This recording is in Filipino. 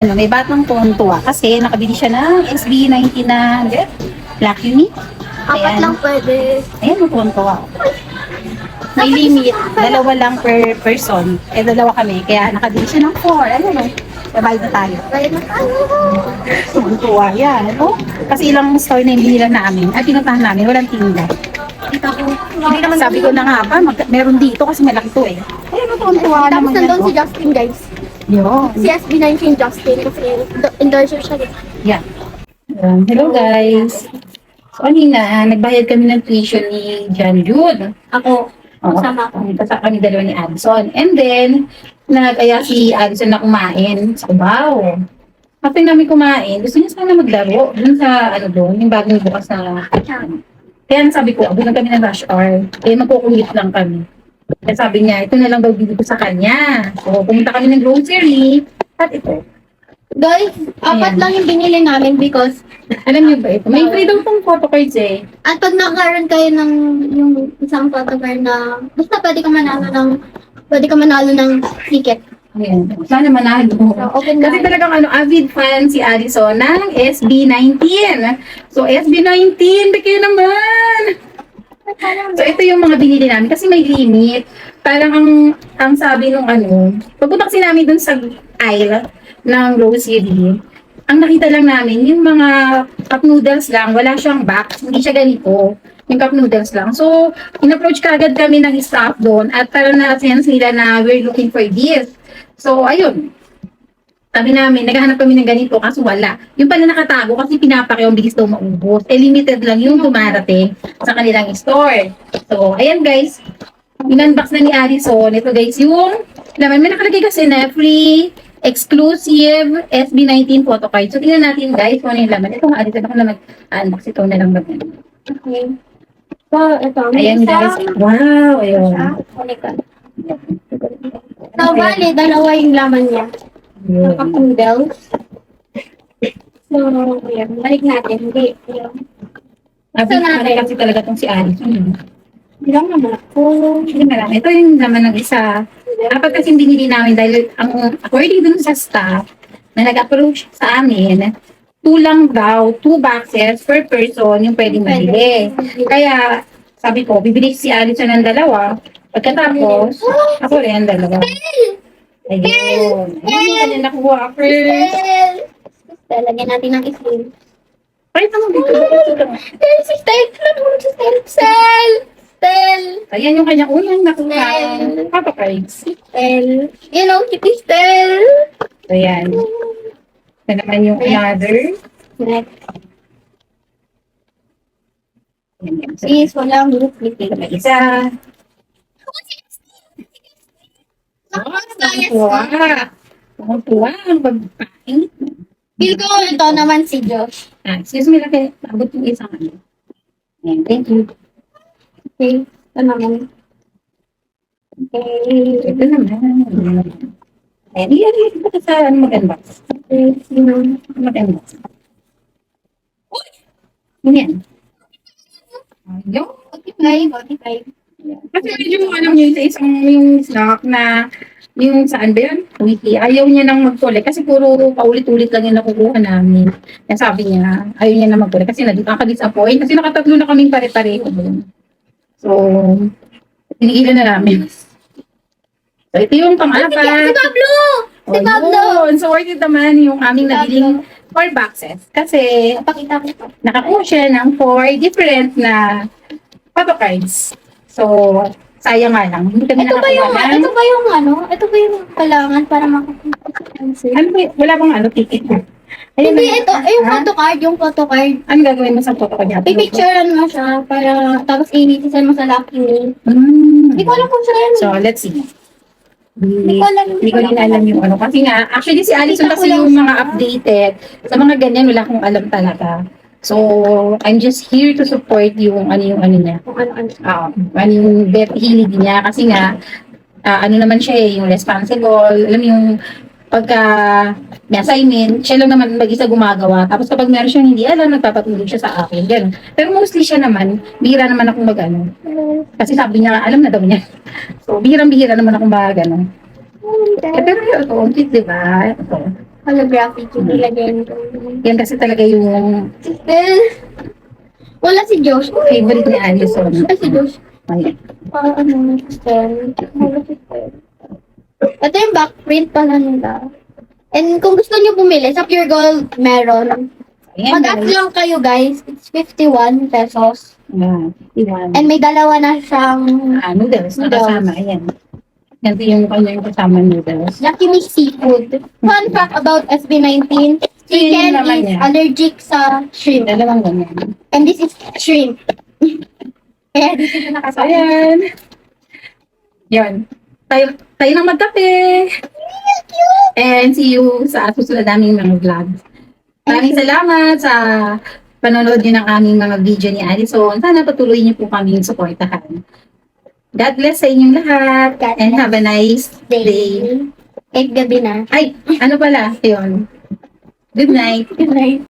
May batang tuwang-tuwa kasi nakabili siya ng SB19 na black unit. Apat Ayan. lang pwede. Ayan, tuwang-tuwa. May limit, dalawa lang per person. Dalawa kami, kaya nakabili siya ng 4. Ano no? Babayad na tayo. Pwede na tayo. Tuwang-tuwa yan. Oh, kasi ilang store na yung binila namin. At pinuntahan namin, walang tinda. Hindi naman Sabi ko na nga pa, meron dito kasi malaki to eh. Ayan, tuwang-tuwa Tapos naman yan. nandun si Oh. Justin, guys. Yun. Si SB19 Justin kasi endorser siya. Yan. Hello guys. So, kanina, nagbayad kami ng tuition ni John Jude. Ako, kasama ko. Kasama kami dalawa ni Addison. And then, nag-aya si Addison na kumain sa Cubao. After namin kumain, gusto niya sana maglaro dun sa, ano doon, yung bagong bukas na, kaya sabi ko, abot lang kami ng rush hour. Kaya magkukulit lang kami. Kaya sabi niya, ito na lang daw bibili ko sa kanya. So, pumunta kami ng grocery. At ito. Guys, apat Ayan. lang yung binili namin because Alam niyo ba ito? May freedom tong photo cards eh. at pag nakaroon kayo ng yung isang photocard na basta pwede ka manalo ng ticket. Ayan. Sana manalo. So, open na. Kasi talagang avid fan si Addison ng SB19. So, SB19, bigay naman! So, ito yung mga binili namin kasi may limit. Parang ang sabi nung pagpunta kasi namin dun sa aisle ng grocery, ang nakita lang namin, yung mga cup noodles lang, wala siyang box, hindi siya ganito. Yung cup noodles lang. So, in-approach kagad kami ng staff doon at parang na-sense nila na we're looking for this. So, ayun. Sabi namin, naghahanap kami ng ganito kaso wala. Yung pala nakatago kasi pinapaki ang bilis daw maubos. Limited lang yung dumarating sa kanilang store. So, ayan guys. In-unbox na ni Addison. Ito guys, yung laman. May nakalagay kasi na free exclusive SB19 photo card. So, tingnan natin guys kung ano yung laman. Ito nga, Addison, ako na mag-unbox. Ito na lang naman. Okay. So, ito. Ayan guys. Wow, ayun. So, bali, dalawa yung laman niya. Ayun. Naka-noodles. So, ayan. Balik natin. Hindi. Abi, kasi talaga tong si Addison. Bilang naman ako. Hindi na lang. Ito yung naman ng isa. Dapat kasi binili namin dahil according dun sa staff na nag-approach sa amin, 2 lang daw, 2 boxes per person yung pwedeng mabili. Kaya sabi ko, bibili si Alison ng dalawa. Pagkatapos, ako rin dalawa. Ayun. Ayun yung kanya nakuha first. Lagyan natin ng isin. Pakita mo dito. Ayan yung kanya unang nakuha. Papa cards. You know, Kitty Stel. Ayan. Ito naman yung another. Next Ayan. So, is walang duplicate. may isa. Tuwa. Tuwa ang pagpain. Feel ko ito naman si Josh. Excuse me lang kayo. Abot yung isang ano. Ayan, thank you. Okay. Ito naman. Okay. Ito naman. Ayan, iyan ito sa mag-unbox. Okay. Sino? Mag-unbox. Ayan. Ayun. 45. Kasi medyo alam niyo sa isang yung snack na yung saan ba yun? Wiki. Ayaw niya nang mag-collect kasi puro paulit-ulit lang yung nakukuha namin. Kaya sabi niya, ayaw niya na mag-collect kasi nakaka-disappoint kasi nakatatlo na kaming pare-pareho. So, tinigilan na namin. So, ito yung pang-apat. Si Pablo! Si Pablo! Ayun. So, worth it naman yung aming nabiling 4 boxes. Kasi, Pakita ko ito. nakakuha siya ng 4 different na photo cards. So, sayang nga lang. Hindi kami Ito ba yung ito ba yung kailangan para makakonsider? Ano ba, wala bang ticket mo? Ayun Hindi, na- ito, yung photocard. Ano gagawin mo sa photo card natin? Pipicturean mo siya para, tapos initisan mo sa Lucky Me. Hindi ko alam kung siya yan. So, let's see. Hindi ko alam. Hindi ko din alam yung ano. Kasi nga, actually si Alison Kita ko kasi lang yung mga siya. updated. Sa mga ganyan, wala akong alam talaga. So, I'm just here to support yung ano niya. Kung ano-ano. Ano yung hilig niya. Kasi nga, ano naman siya yung responsible. Alam mo yung pagka may assignment, siya lang naman mag-isa gumagawa. Tapos kapag meron siyang hindi alam, nagpapatulog siya sa akin. Ganun. Pero mostly siya naman, bihira naman akong mag-ano. Kasi sabi niya, alam na daw niya. So, bihirang-bihira naman akong mag-ano. Eh, pero ito, cute, di ba? Ito. Holographic yung nilagay nito. Yan kasi talaga yung Wala si Josh. favorite ni Alison. Ay, si Josh. Ayan. Parang ano, Stel. Wala si Stel. Ito yung backprint pala nila. And kung gusto niyo bumili, sa Pure Gold meron. Ayan, Mag-ask guys. lang kayo guys. It's 51 pesos. Ayan, 51. And may dalawa na siyang Noodles na Noodles. kasama. Ayan. Ganito yung kanyang kasama noodles. Lucky Me Seafood. Fun fact about SB19, chicken Yun naman is yan. allergic sa shrimp. Dalawang ganyan. And this is shrimp. Kaya dito na nakasama. Ayan. Yun. Tayo na magkape. And see you sa susunod naming mga vlogs. Maraming salamat sa panonood niyo ng aming mga video ni Alison. Sana patuloy niyo po kaming supportahan. God bless sa inyong lahat. God And bless. have a nice day. Kahit gabi na. Ay, ano pala? Yun. Good night. Good night.